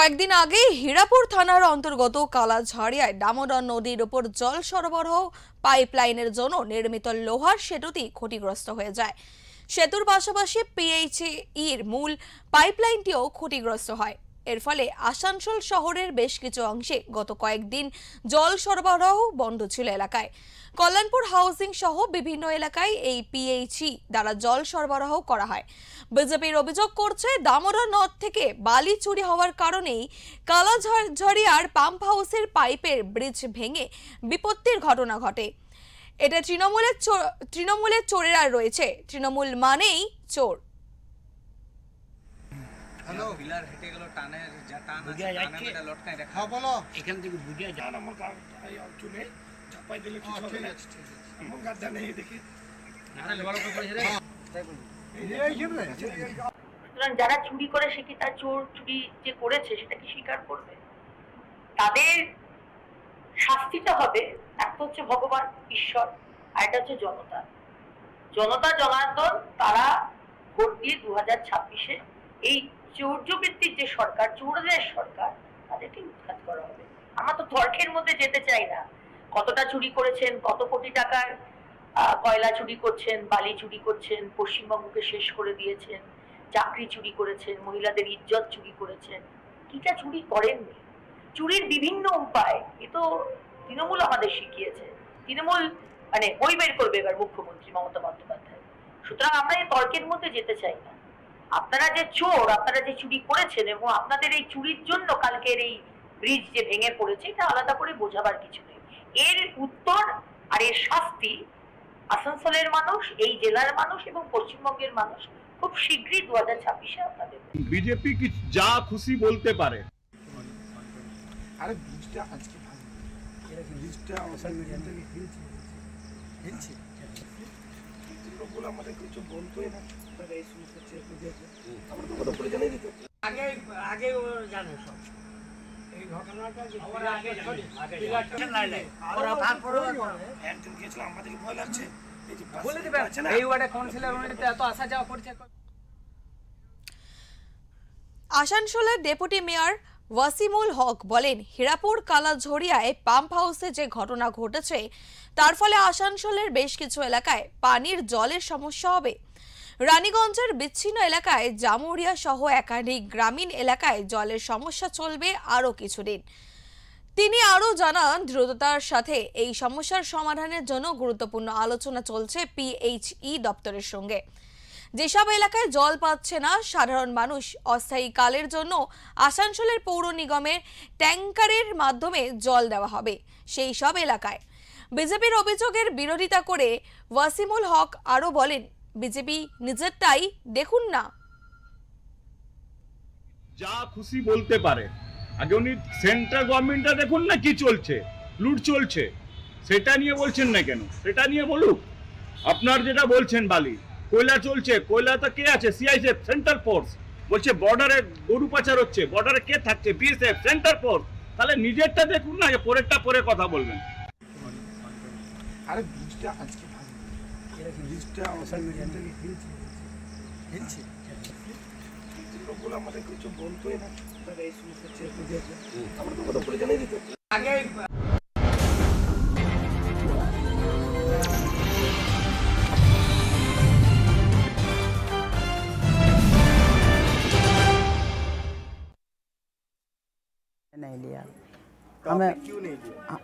কয়েকদিন আগে হীরাপুর থানার অন্তর্গত কালাঝাড়িয়ায় দামোদর নদীর উপর জল সরবরাহ পাইপলাইনের জন্য নির্মিত লোহার সেতুটি ক্ষতিগ্রস্ত হয়ে যায়। সেতুর পাশাপাশি পিএইচইর মূল পাইপলাইনটিও ক্ষতিগ্রস্ত হয়। এর ফলে আসানসোল শহরের বেশ কিছু অংশে গত কয়েকদিন জল সরবরাহ বন্ধ ছিল এলাকায়। কল্যাণপুর হাউজিং সহ বিভিন্ন এলাকায় এই পিএইচই দ্বারা জল সরবরাহ করা হয়। বিজেপির অভিযোগ করছে দামোদর নদ থেকে বালি চুরি হওয়ার কারণেই কালাঝাড়িয়ার পাম্প হাউসের পাইপের ব্রিজ ভেঙে বিপত্তির ঘটনা ঘটে। এটা তৃণমূলের চোরেরা রয়েছে। তৃণমূল মানেই চোর। হ্যালো পিলার হেঁটে গেল টানের যা টান আছে টানে এটা লটকায় রাখা। হ্যাঁ বলো এখান থেকে বুঝিয়ে যান আমার এই অঞ্চলে চাপাই দিলে কি হবে না আমার গাদা নেই দেখি আরে লেবার উপরে পড়ে রে তাই বল সুতরাং যারা চুরি করে সে কি তার চুরি যে করেছে সেটা কি স্বীকার করবে? তাদের শাস্তিটা হবে, একটা হচ্ছে ভগবান ঈশ্বর আর একটা হচ্ছে জনতা জনার্দন। তারা ভোট দিয়ে 2026-এ এই চৌর্যবৃত্তির যে সরকার, চোরদের সরকার, তাদেরকে উৎখাত করা হবে। আমরা তো তর্কের মধ্যে যেতে চাই না। কতটা চুরি করেছেন, কত কোটি টাকার কয়লা চুরি করছেন, বালি চুরি করছেন, পশ্চিমবঙ্গকে শেষ করে দিয়েছেন, চাকরি চুরি করেছেন, মহিলাদের ইজ্জত চুরি করেছেন, কিটা চুরি করেননি? চুরির বিভিন্ন উপায় এ তো তৃণমূল আমাদের শিখিয়েছে। তৃণমূল মানে বই বের করবে এবার মুখ্যমন্ত্রী মমতা বন্দ্যোপাধ্যায়। সুতরাং আমরা এই তর্কের মধ্যে যেতে চাই না। আপনারা যে চোর, আপনারা যে চুরি করেছেন এবং আপনাদের এই চুরির জন্য কালকের এই ব্রিজ যে ভেঙে পড়েছে, এটা আলাদা করে বোঝাবার কিছু নেই। এর উত্তর আর এর শাস্তি আসানসোলের মানুষ, এই জেলার মানুষ এবং পশ্চিমবঙ্গের মানুষ খুব শীঘ্রই 2026-এ আপনাদের। বিজেপি কি যা খুশি বলতে পারে। আরে ব্রিজটা আজকে ভালো এরা কি ব্রিজটা অবসান মেশিন থেকে খেলছে লোকগুলো আমাদের কিছু বলতোই না। তারা এই সমস্যা চেক দিয়েছে আমরা তো কথা বলে জানাই দিত আগে ও জানে সব এই ঘটনাটা যে আগে নাই ওরা ভাগ করে একদিন গিয়েছিলাম আমাদেরকে ভয় লাগছে এই যে বলে দিবেন এই ওয়ার্ডে কাউন্সিলর উনিতে এত আসা যাওয়া করছে। আসানসোলের ডেপুটি মেয়র ওয়াসিমুল হক বলেন, হীরাপুর কালাঝাড়িয়ায় পাম্প হাউসে যে ঘটনা ঘটেছে তার ফলে আসানসোলের বেশ কিছু এলাকায় পানির জলের সমস্যা হবে। রানীগঞ্জের বিচ্ছিন্ন এলাকায় জামুরিয়া সহ একাধিক গ্রামীণ এলাকায় জলের সমস্যা চলবে আরও কিছুদিন। তিনি আরও জানান, দ্রুততার সাথে এই সমস্যার সমাধানের জন্য গুরুত্বপূর্ণ আলোচনা চলছে পিএইচই দপ্তরের সঙ্গে। যেসব এলাকায় জল পাচ্ছে না সাধারণ মানুষ, অস্থায়ীকালের জন্য আসানসোলের পৌর নিগমের ট্যাঙ্কারের মাধ্যমে জল দেওয়া হবে সেই সব এলাকায়। বিজেপির অভিযোগের বিরোধিতা করে ওয়াসিমুল হক আরও বলেন, বিজেপি নিজেরটাই দেখুন না। যা খুশি বলতে পারে, আগে উনি সেন্ট্রাল গভর্নমেন্টটা দেখুন না কি চলছে, লুট চলছে, সেটা নিয়ে বলছেন না কেন? সেটা নিয়ে বলুক। আপনার যেটা বলছেন বালি কয়লা চলছে, কয়লা তো কে আছে? CISF, central force. বলছে বর্ডারে গরু পাচার হচ্ছে, বর্ডারে কে থাকছে? BSF, central force. তাহলে নিজেরটা দেখুন না, পরেরটা পরে কথা বলবেন। আরে ব্রিজটা আজকে ভালো এরা কি ব্রিজটা অবসান মেশিন থেকে খেলছে লোকগুলো আমাদের কিছু বলতোই না। তারা এই সমস্যা চেক দিয়েছে আমরা তো কথা বলে জানাই দিত আগে नहीं लिया हमें क्यों नहीं लिया?